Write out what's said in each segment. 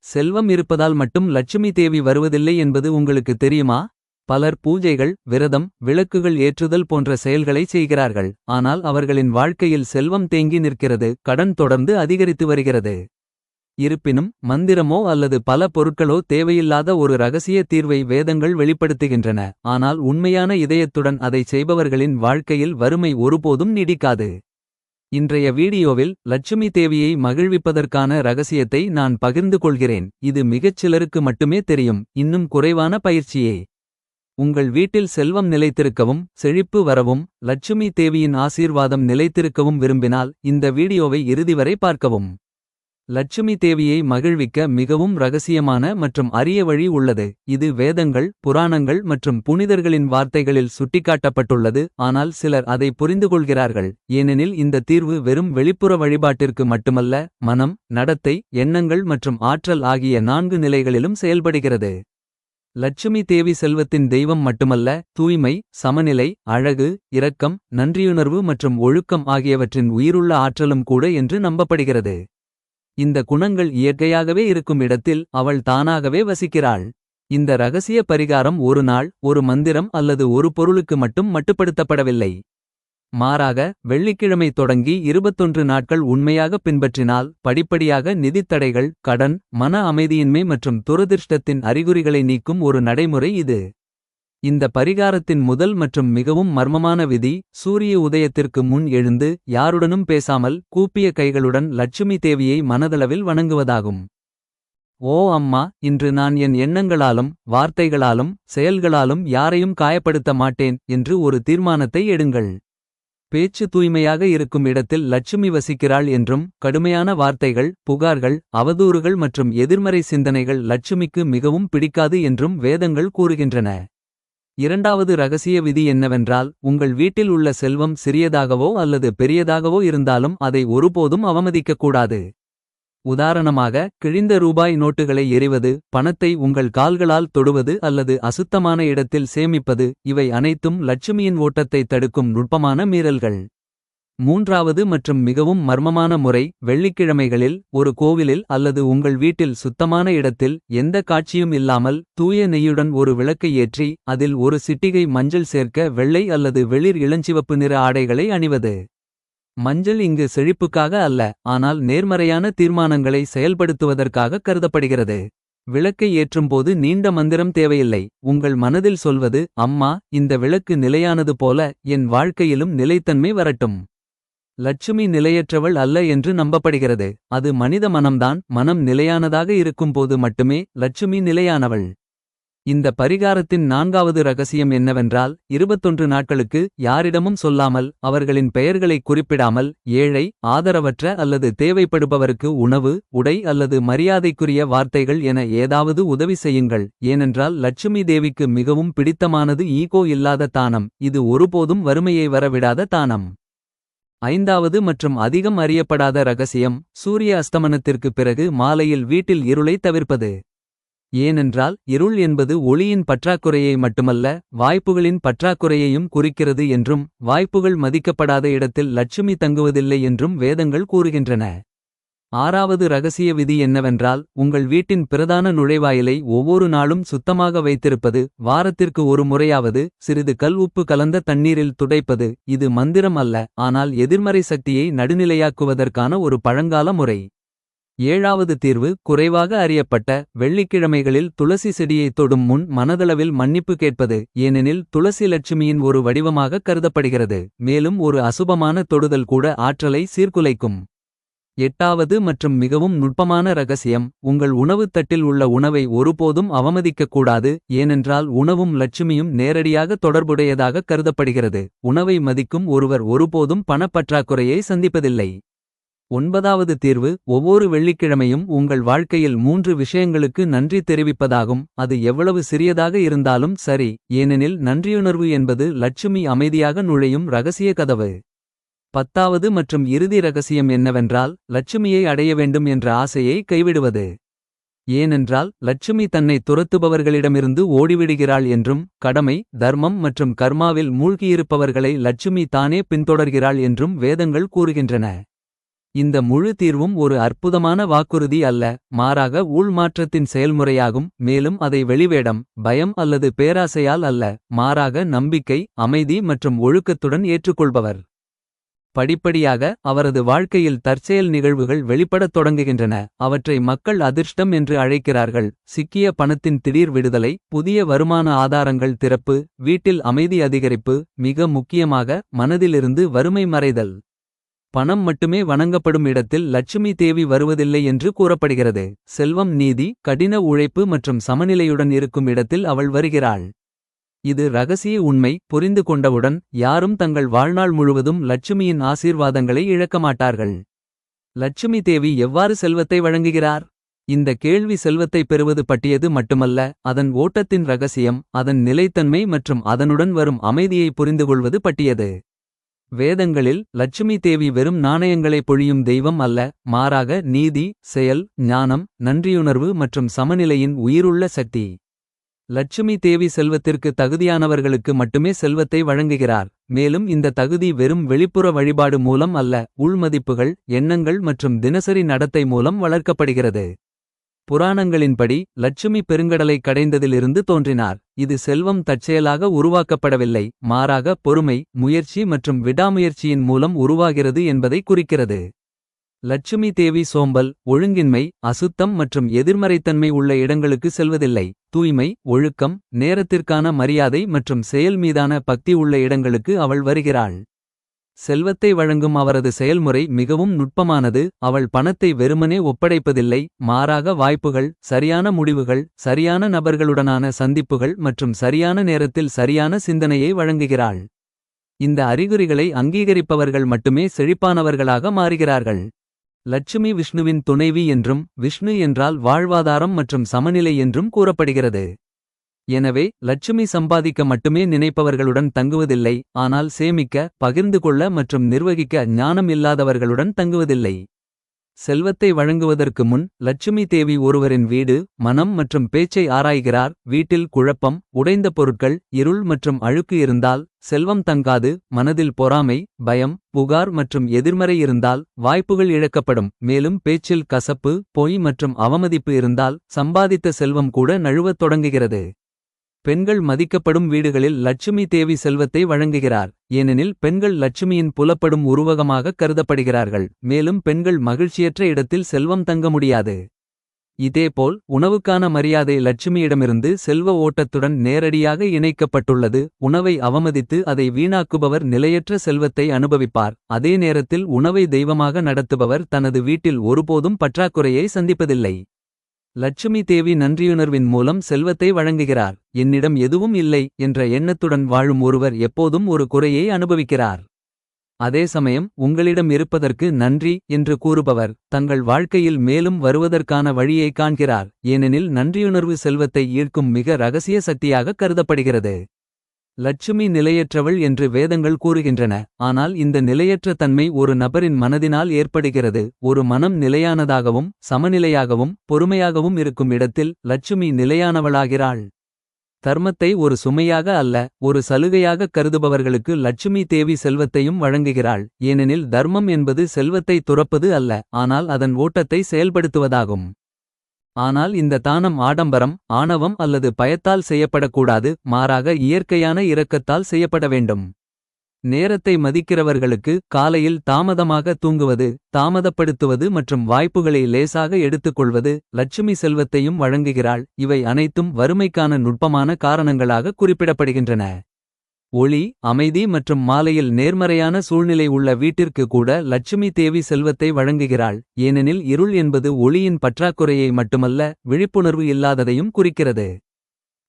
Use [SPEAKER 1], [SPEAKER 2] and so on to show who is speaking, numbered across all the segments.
[SPEAKER 1] செல்வம் இருப்பதால் மட்டும் லட்சுமி தேவி வருவதில்லை என்பது உங்களுக்கு தெரியுமா? பலர் பூஜைகள், விரதம், விளக்குகள் ஏற்றுதல் போன்ற செயல்களை செய்கிறார்கள். ஆனால் அவர்களின் வாழ்க்கையில் செல்வம் தேங்கி நிற்கிறது, கடன் தொடர்ந்து அதிகரித்து வருகிறது. இருப்பினும் மந்திரமோ அல்லது பல பொருட்களோ தேவையில்லாத ஒரு ரகசிய தீர்வை வேதங்கள் வெளிப்படுத்துகின்றன. ஆனால் உண்மையான இதயத்துடன் அதை செய்பவர்களின் வாழ்க்கையில் வறுமை ஒருபோதும் நீடிக்காது. இன்றைய வீடியோவில் லட்சுமி தேவியை மகிழ்விப்பதற்கான ரகசியத்தை நான் பகிர்ந்து கொள்கிறேன். இது மிகச் சிலருக்கு மட்டுமே தெரியும், இன்னும் குறைவான பயிற்சியே. உங்கள் வீட்டில் செல்வம் நிலைத்திருக்கவும், செழிப்பு வரவும், லட்சுமி தேவியின் ஆசீர்வாதம் நிலைத்திருக்கவும் விரும்பினால் இந்த வீடியோவை இறுதிவரை பார்க்கவும். லட்சுமி தேவியை மகிழ்விக்க மிகவும் ரகசியமான மற்றும் அரிய வழி உள்ளது. இது வேதங்கள், புராணங்கள் மற்றும் புனிதர்களின் வார்த்தைகளில் சுட்டிக்காட்டப்பட்டுள்ளது. ஆனால் சிலர் அதை புரிந்துகொள்கிறார்கள், ஏனெனில் இந்த தீர்வு வெறும் வெளிப்புற வழிபாட்டிற்கு மட்டுமல்ல, மனம், நடத்தை, எண்ணங்கள் மற்றும் ஆற்றல் ஆகிய 4 நிலைகளிலும் செயல்படுகிறது. லட்சுமி தேவி செல்வத்தின் தெய்வம் மட்டுமல்ல, தூய்மை, சமநிலை, அழகு, இரக்கம், நன்றியுணர்வு மற்றும் ஒழுக்கம் ஆகியவற்றின் உயிருள்ள ஆற்றலும் கூட என்று நம்பப்படுகிறது. இந்த குணங்கள் இயற்கையாகவே இருக்கும் இடத்தில் அவள் தானாகவே வசிக்கிறாள். இந்த ரகசிய பரிகாரம் ஒரு நாள், ஒரு மந்திரம் அல்லது ஒரு பொருளுக்கு மட்டும் மட்டுப்படுத்தப்படவில்லை. மாறாக, வெள்ளிக்கிழமை தொடங்கி 21 நாட்கள் உண்மையாக பின்பற்றினால் படிப்படியாக நிதித் தடைகள், கடன், மன அமைதியின்மை மற்றும் துரதிர்ஷ்டத்தின் அறிகுறிகளை நீக்கும் ஒரு நடைமுறை இது. இந்த பரிகாரத்தின் முதல் மற்றும் மிகவும் மர்மமான விதி, சூரிய உதயத்திற்கு முன் எழுந்து யாருடனும் பேசாமல் கூப்பிய கைகளுடன் லட்சுமி தேவியை மனதளவில் வணங்குவதாகும். ஓ அம்மா, இன்று நான் என் எண்ணங்களாலும் வார்த்தைகளாலும் செயல்களாலும் யாரையும் காயப்படுத்த மாட்டேன் என்று ஒரு தீர்மானத்தை எடுங்கள். பேச்சு தூய்மையாக இருக்கும் இடத்தில் லட்சுமி வசிக்கிறாள் என்றும், கடுமையான வார்த்தைகள், புகார்கள், அவதூறுகள் மற்றும் எதிர்மறை சிந்தனைகள் லட்சுமிக்கு மிகவும் பிடிக்காது என்றும் வேதங்கள் கூறுகின்றன. இரண்டாவது ரகசிய விதி என்னவென்றால், உங்கள் வீட்டில் உள்ள செல்வம் சிறியதாகவோ அல்லது பெரியதாகவோ இருந்தாலும் அதை ஒருபோதும் அவமதிக்கக்கூடாது. உதாரணமாக, கிழிந்த ரூபாய் நோட்டுகளை எறிவது, பணத்தை உங்கள் கால்களால் தொடுவது அல்லது அசுத்தமான இடத்தில் சேமிப்பது, இவை அனைத்தும் லட்சுமியின் ஓட்டத்தை தடுக்கும் நுட்பமான மீறல்கள். மூன்றாவது மற்றும் மிகவும் மர்மமான முறை, வெள்ளிக்கிழமைகளில் ஒரு கோவிலில் அல்லது உங்கள் வீட்டில் சுத்தமான இடத்தில் எந்த காட்சியும் இல்லாமல் தூய நெய்யுடன் ஒரு விளக்கை ஏற்றி அதில் ஒரு சிட்டிகை மஞ்சள் சேர்க்க வெள்ளை அல்லது வெளிர் இளஞ்சிவப்பு நிற ஆடைகளை அணிவது. மஞ்சள் இங்கு செழிப்புக்காக அல்ல, ஆனால் நேர்மறையான தீர்மானங்களை செயல்படுத்துவதற்காக கருதப்படுகிறது. விளக்கை ஏற்றும்போது நீண்ட மந்திரம் தேவையில்லை. உங்கள் மனதில் சொல்வது, அம்மா, இந்த விளக்கு நிலையானது போல என் வாழ்க்கையிலும் நிலைத்தன்மை வரட்டும். லட்சுமி நிலையற்றவள் அல்ல என்று நம்பப்படுகிறது. அது மனித மனம்தான். மனம் நிலையானதாக இருக்கும்போது மட்டுமே லட்சுமி நிலையானவள். இந்த பரிகாரத்தின் 4வது ரகசியம் என்னவென்றால், 21 நாட்களுக்கு யாரிடமும் சொல்லாமல், அவர்களின் பெயர்களை குறிப்பிடாமல், ஏழை, ஆதரவற்ற அல்லது தேவைப்படுபவருக்கு உணவு, உடை அல்லது மரியாதைக்குரிய வார்த்தைகள் என ஏதாவது உதவி செய்யுங்கள். ஏனென்றால் லட்சுமி தேவிக்கு மிகவும் பிடித்தமானது ஈகோ இல்லாத தானம். இது ஒருபோதும் வறுமையை வரவிடாத தானம். 5வது மற்றும் அதிகம் அறியப்படாத ரகசியம், சூரிய அஸ்தமனத்திற்கு பிறகு மாலையில் வீட்டில் இருளை தவிர்ப்பது. ஏனென்றால் இருள் என்பது ஒளியின் பற்றாக்குறையை மட்டுமல்ல, வாய்ப்புகளின் பற்றாக்குறையையும் குறிக்கிறது என்றும், வாய்ப்புகள் மதிக்கப்படாத இடத்தில் லட்சுமி தங்குவதில்லை என்றும் வேதங்கள் கூறுகின்றன. 6வது ரகசிய விதி என்னவென்றால், உங்கள் வீட்டின் பிரதான நுழைவாயிலை ஒவ்வொரு நாளும் சுத்தமாக வைத்திருப்பது. வாரத்திற்கு ஒரு முறையாவது சிறிது கல் உப்பு கலந்த தண்ணீரில் துடைப்பது. இது மந்திரம் அல்ல, ஆனால் எதிர்மறை சக்தியை நடுநிலையாக்குவதற்கான ஒரு பழங்கால முறை. 7வது தீர்வு, குறைவாக அறியப்பட்ட வெள்ளிக்கிழமைகளில் துளசி செடியை தொடும் முன் மனதளவில் மன்னிப்பு கேட்பது. ஏனெனில் துளசி லட்சுமியின் ஒரு வடிவமாக கருதப்படுகிறது, மேலும் ஒரு அசுபமான தொடுதல் கூட ஆற்றலை சீர்குலைக்கும். 8வது மற்றும் மிகவும் நுட்பமான ரகசியம், உங்கள் உணவுத் தட்டில் உள்ள உணவை ஒருபோதும் அவமதிக்கக்கூடாது. ஏனென்றால் உணவும் லட்சுமியும் நேரடியாக தொடர்புடையதாக கருதப்படுகிறது. உணவை மதிக்கும் ஒருவர் ஒருபோதும் பணப்பற்றாக்குறையை சந்திப்பதில்லை. 9வது தீர்வு, ஒவ்வொரு வெள்ளிக்கிழமையும் உங்கள் வாழ்க்கையில் 3 விஷயங்களுக்கு நன்றி தெரிவிப்பதாகும். அது எவ்வளவு சிறியதாக இருந்தாலும் சரி, ஏனெனில் நன்றியுணர்வு என்பது லட்சுமி அமைதியாக நுழையும் ரகசிய கதவு. 10வது மற்றும் இறுதி ரகசியம் என்னவென்றால், லட்சுமியை அடைய வேண்டும் என்ற ஆசையை கைவிடுவது. ஏனென்றால் லட்சுமி தன்னை துரத்துபவர்களிடமிருந்து ஓடிவிடுகிறாள் என்றும், கடமை, தர்மம் மற்றும் கர்மாவில் மூழ்கியிருப்பவர்களை லட்சுமி தானே பின்தொடர்கிறாள் என்றும் வேதங்கள் கூறுகின்றன. இந்த முழு தீர்வும் ஒரு அற்புதமான வாக்குறுதி அல்ல, மாறாக ஊழ்மாற்றத்தின் செயல்முறையாகும். மேலும் அதை வெளிவேடம், பயம் அல்லது பேராசையால் அல்ல, மாறாக நம்பிக்கை, அமைதி மற்றும் ஒழுக்கத்துடன் ஏற்றுக்கொள்பவர். படிப்படியாக அவரது வாழ்க்கையில் தற்செயல் நிகழ்வுகள் வெளிப்படத் தொடங்குகின்றன. அவற்றை மக்கள் அதிர்ஷ்டம் என்று அழைக்கிறார்கள். சிக்கிய பணத்தின் திடீர் விடுதலை, புதிய வருமான ஆதாரங்கள் திறப்பு, வீட்டில் அமைதி அதிகரிப்பு, மிக முக்கியமாக மனதிலிருந்து வறுமை மறைதல். பணம் மட்டுமே வணங்கப்படும் இடத்தில் லட்சுமி தேவி வருவதில்லை என்று கூறப்படுகிறது. செல்வம், நீதி, கடின உழைப்பு மற்றும் சமநிலையுடன் இருக்கும் இடத்தில் அவள் வருகிறாள். இது ரகசிய உண்மை. புரிந்து கொண்டவுடன் யாரும் தங்கள் வாழ்நாள் முழுவதும் லட்சுமியின் ஆசீர்வாதங்களை இழக்கமாட்டார்கள். லட்சுமி தேவி எவ்வாறு செல்வத்தை வழங்குகிறார்? இந்த கேள்வி செல்வத்தை பெறுவது பற்றியது மட்டுமல்ல, அதன் ஓட்டத்தின் ரகசியம், அதன் நிலைத்தன்மை மற்றும் அதனுடன் வரும் அமைதியை புரிந்துகொள்வது பற்றியது. வேதங்களில் லட்சுமி தேவி வெறும் நாணயங்களை பொழியும் தெய்வம் அல்ல, மாறாக நீதி, செயல், ஞானம், நன்றியுணர்வு மற்றும் சமநிலையின் உயிருள்ள சக்தி. லட்சுமி தேவி செல்வத்திற்கு தகுதியானவர்களுக்கு மட்டுமே செல்வத்தை வழங்குகிறார். மேலும் இந்த தகுதி வெறும் வெளிப்புற வழிபாடு மூலம் அல்ல, உள்மதிப்புகள், எண்ணங்கள் மற்றும் தினசரி நடத்தை மூலம் வளர்க்கப்படுகிறது. புராணங்களின்படி லட்சுமி பெருங்கடலை கடைந்ததிலிருந்து தோன்றினார். இது செல்வம் தற்செயலாக உருவாக்கப்படவில்லை, மாறாக பொறுமை, முயற்சி மற்றும் விடாமுயற்சியின் மூலம் உருவாகிறது என்பதை குறிக்கிறது. லட்சுமி தேவி சோம்பல், ஒழுங்கின்மை, அசுத்தம் மற்றும் எதிர்மறைத்தன்மை உள்ள இடங்களுக்கு செல்வதில்லை. தூய்மை, ஒழுக்கம், நேரத்திற்கான மரியாதை மற்றும் செயல் மீதான பக்தி உள்ள இடங்களுக்கு அவள் வருகிறாள். செல்வத்தை வழங்கும் அவரது செயல்முறை மிகவும் நுட்பமானது. அவள் பணத்தை வெறுமனே ஒப்படைப்பதில்லை, மாறாக வாய்ப்புகள், சரியான முடிவுகள், சரியான நபர்களுடனான சந்திப்புகள் மற்றும் சரியான நேரத்தில் சரியான சிந்தனையை வழங்குகிறாள். இந்த அறிகுறிகளை அங்கீகரிப்பவர்கள் மட்டுமே செழிப்பானவர்களாக மாறுகிறார்கள். லட்சுமி விஷ்ணுவின் துணைவி என்றும், விஷ்ணு என்றால் வாழ்வாதாரம் மற்றும் சமநிலை என்றும் கூறப்படுகிறது. எனவே லட்சுமி சம்பாதிக்க மட்டுமே நினைப்பவர்களுடன் தங்குவதில்லை, ஆனால் சேமிக்க, பகிர்ந்து கொள்ள மற்றும் நிர்வகிக்க ஞானம் இல்லாதவர்களுடன் தங்குவதில்லை. செல்வத்தை வழங்குவதற்கு முன் லட்சுமி தேவி ஒருவரின் வீடு, மனம் மற்றும் பேச்சை ஆராய்கிறார். வீட்டில் குழப்பம், உடைந்த பொருட்கள், இருள் மற்றும் அழுக்கு இருந்தால் செல்வம் தங்காது. மனதில் பொறாமை, பயம், புகார் மற்றும் எதிர்மறை இருந்தால் வாய்ப்புகள் இழக்கப்படும். மேலும் பேச்சில் கசப்பு, பொய் மற்றும் அவமதிப்பு இருந்தால் சம்பாதித்த செல்வம் கூட நழுவத் தொடங்குகிறது. பெண்கள் மதிக்கப்படும் வீடுகளில் லட்சுமி தேவி செல்வத்தை வழங்குகிறார். ஏனெனில் பெண்கள் லட்சுமியின் புலப்படும் உருவகமாக கருதப்படுகிறார்கள். மேலும் பெண்கள் மகிழ்ச்சியற்ற இடத்தில் செல்வம் தங்க முடியாது. இதேபோல் உணவுக்கான மரியாதை லட்சுமியிடமிருந்து செல்வ ஓட்டத்துடன் நேரடியாக இணைக்கப்பட்டுள்ளது. உணவை அவமதித்து அதை வீணாக்குபவர் நிலையற்ற செல்வத்தை அனுபவிப்பார். அதே நேரத்தில் உணவை தெய்வமாக நடத்துபவர் தனது வீட்டில் ஒருபோதும் பற்றாக்குறையை சந்திப்பதில்லை. லட்சுமி தேவி நன்றியுணர்வின் மூலம் செல்வத்தை வழங்குகிறார். என்னிடம் எதுவும் இல்லை என்ற எண்ணத்துடன் வாழும் ஒருவர் எப்போதும் ஒரு குறையை அனுபவிக்கிறார். அதே சமயம் உங்களிடம் இருப்பதற்கு நன்றி என்று கூறுபவர் தங்கள் வாழ்க்கையில் மேலும் வருவதற்கான வழியை காண்கிறார். ஏனெனில் நன்றியுணர்வு செல்வத்தை ஈர்க்கும் மிக ரகசிய சக்தியாக கருதப்படுகிறது. லட்சுமி நிலையற்றவள் என்று வேதங்கள் கூறுகின்றன. ஆனால் இந்த நிலையற்ற தன்மை ஒரு நபரின் மனதினால் ஏற்படுகிறது. ஒரு மனம் நிலையானதாகவும் சமநிலையாகவும் பொறுமையாகவும் இருக்கும் இடத்தில் லட்சுமி நிலையானவளாகிறாள். தர்மத்தை ஒரு சுமையாக அல்ல, ஒரு சலுகையாக கருதுபவர்களுக்கு லட்சுமி தேவி செல்வத்தையும் வழங்குகிறாள். ஏனெனில் தர்மம் என்பது செல்வத்தை துறப்பது அல்ல, ஆனால் அதன் ஓட்டத்தை செயல்படுத்துவதாகும். ஆனால் இந்த தானம் ஆடம்பரம், ஆணவம் அல்லது பயத்தால் செய்யப்படக்கூடாது, மாறாக இயற்கையான இரக்கத்தால் செய்யப்பட வேண்டும். நேரத்தை மதிக்கிறவர்களுக்கு காலையில் தாமதமாக தூங்குவது, தாமதப்படுத்துவது மற்றும் வாய்ப்புகளை லேசாக எடுத்துக்கொள்வது லட்சுமி செல்வத்தையும் வழங்குகிறாள். இவை அனைத்தும் வறுமைக்கான நுட்பமான காரணங்களாக குறிப்பிடப்படுகின்றன. ஒளி, அமைதி மற்றும் மாலையில் நேர்மறையான சூழ்நிலை உள்ள வீட்டிற்கு கூட லட்சுமி தேவி செல்வத்தை வழங்குகிறாள். ஏனெனில் இருள் என்பது ஒளியின் பற்றாக்குறையை மட்டுமல்ல, விழிப்புணர்வு இல்லாததையும் குறிக்கிறது.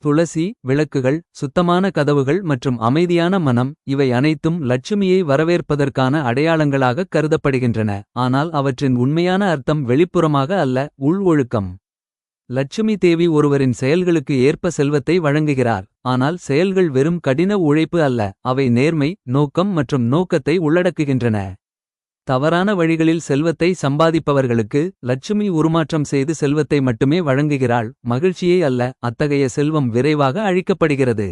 [SPEAKER 1] துளசி, விளக்குகள், சுத்தமான கதவுகள் மற்றும் அமைதியான மனம், இவை அனைத்தும் லட்சுமியை வரவேற்பதற்கான அடையாளங்களாக கருதப்படுகின்றன. ஆனால் அவற்றின் உண்மையான அர்த்தம் வெளிப்புறமாக அல்ல, உள் ஒழுக்கம். லட்சுமி தேவி ஒருவரின் செயல்களுக்கு ஏற்ப செல்வத்தை வழங்குகிறார். ஆனால் செயல்கள் வெறும் கடின உழைப்பு அல்ல, அவை நேர்மை, நோக்கம் மற்றும் நோக்கத்தை உள்ளடக்குகின்றன. தவறான வழிகளில் செல்வத்தை சம்பாதிப்பவர்களுக்கு லட்சுமி உருமாற்றம் செய்து செல்வத்தை மட்டுமே வழங்குகிறாள், மகிழ்ச்சியை அல்ல. அத்தகைய செல்வம் விரைவாக அழிக்கப்படுகிறது.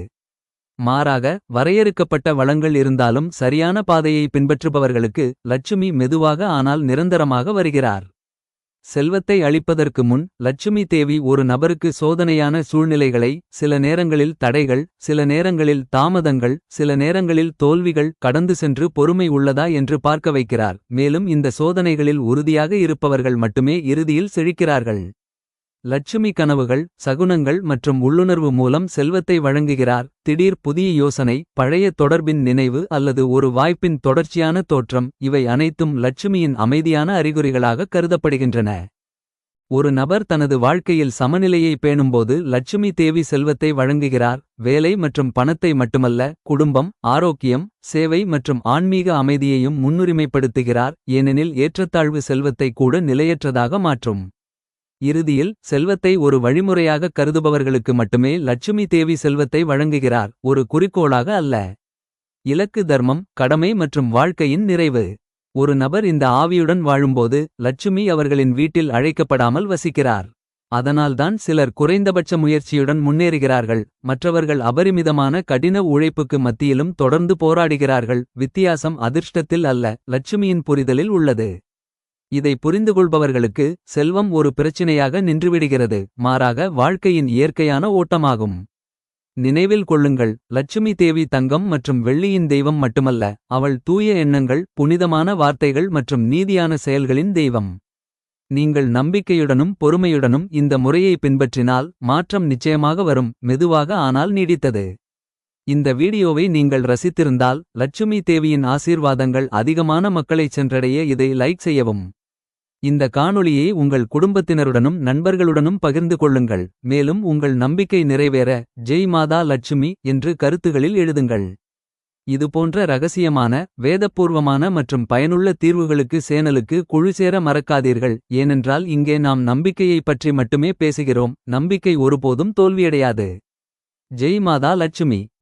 [SPEAKER 1] மாறாக வரையறுக்கப்பட்ட வளங்கள் இருந்தாலும் சரியான பாதையை பின்பற்றுபவர்களுக்கு லட்சுமி மெதுவாக ஆனால் நிரந்தரமாக வருகிறார். செல்வத்தை அளிப்பதற்கு முன் லட்சுமி தேவி ஒரு நபருக்கு சோதனையான சூழ்நிலைகளை, சில நேரங்களில் தடைகள், சில நேரங்களில் தாமதங்கள், சில நேரங்களில் தோல்விகள் கடந்து சென்று பொறுமை உள்ளதா என்று பார்க்க வைக்கிறார். மேலும் இந்த சோதனைகளில் உறுதியாக இருப்பவர்கள் மட்டுமே இறுதியில் செழிக்கிறார்கள். லட்சுமி கனவுகள், சகுனங்கள் மற்றும் உள்ளுணர்வு மூலம் செல்வத்தை வழங்குகிறார். திடீர் புதிய யோசனை, பழைய தொடர்பின் நினைவு அல்லது ஒரு வாய்ப்பின் தொடர்ச்சியான தோற்றம், இவை அனைத்தும் லட்சுமியின் அமைதியான அறிகுறிகளாக கருதப்படுகின்றன. ஒரு நபர் தனது வாழ்க்கையில் சமநிலையை பேணும்போது லட்சுமி தேவி செல்வத்தை வழங்குகிறார். வேலை மற்றும் பணத்தை மட்டுமல்ல, குடும்பம், ஆரோக்கியம், சேவை மற்றும் ஆன்மீக அமைதியையும் முன்னுரிமைப்படுத்துகிறார். ஏனெனில் ஏற்றத்தாழ்வு செல்வத்தை கூட நிலையற்றதாக மாற்றும். இறுதியில் செல்வத்தை ஒரு வழிமுறையாக கருதுபவர்களுக்கு மட்டுமே லட்சுமி தேவி செல்வத்தை வழங்குகிறார், ஒரு குறிக்கோளாக அல்ல. இலக்கு, தர்மம், கடமை மற்றும் வாழ்க்கையின் நிறைவு. ஒரு நபர் இந்த ஆவியுடன் வாழும்போது லட்சுமி அவர்களின் வீட்டில் அழைக்கப்படாமல் வசிக்கிறார். அதனால்தான் சிலர் குறைந்தபட்ச முயற்சியுடன் முன்னேறுகிறார்கள், மற்றவர்கள் அபரிமிதமான கடின உழைப்புக்கு மத்தியிலும் தொடர்ந்து போராடுகிறார்கள். வித்தியாசம் அதிர்ஷ்டத்தில் அல்ல, லட்சுமியின் புரிதலில் உள்ளது. இதை புரிந்துகொள்பவர்களுக்கு செல்வம் ஒரு பிரச்சினையாக நின்றுவிடுகிறது, மாறாக வாழ்க்கையின் இயற்கையான ஓட்டமாகும். நினைவில் கொள்ளுங்கள், லட்சுமி தேவி தங்கம் மற்றும் வெள்ளியின் தெய்வம் மட்டுமல்ல, அவள் தூய எண்ணங்கள், புனிதமான வார்த்தைகள் மற்றும் நீதியான செயல்களின் தெய்வம். நீங்கள் நம்பிக்கையுடனும் பொறுமையுடனும் இந்த முறையை பின்பற்றினால் மாற்றம் நிச்சயமாக வரும், மெதுவாக ஆனால் நீடித்தது. இந்த வீடியோவை நீங்கள் ரசித்திருந்தால் லட்சுமி தேவியின் ஆசீர்வாதங்கள் அதிகமான மக்களைச் சென்றடைய இதை லைக் செய்யவும். இந்த காணொளியை உங்கள் குடும்பத்தினருடனும் நண்பர்களுடனும் பகிர்ந்து கொள்ளுங்கள். மேலும் உங்கள் நம்பிக்கை நிறைவேற ஜெய் மாதா லட்சுமி என்று கருத்துகளில் எழுதுங்கள். இதுபோன்ற ரகசியமான, வேதப்பூர்வமான மற்றும் பயனுள்ள தீர்வுகளுக்கு சேனலுக்கு குழு சேர மறக்காதீர்கள். ஏனென்றால் இங்கே நாம் நம்பிக்கையைப் பற்றி மட்டுமே பேசுகிறோம். நம்பிக்கை ஒருபோதும் தோல்வியடையாது. ஜெய் மாதா லட்சுமி.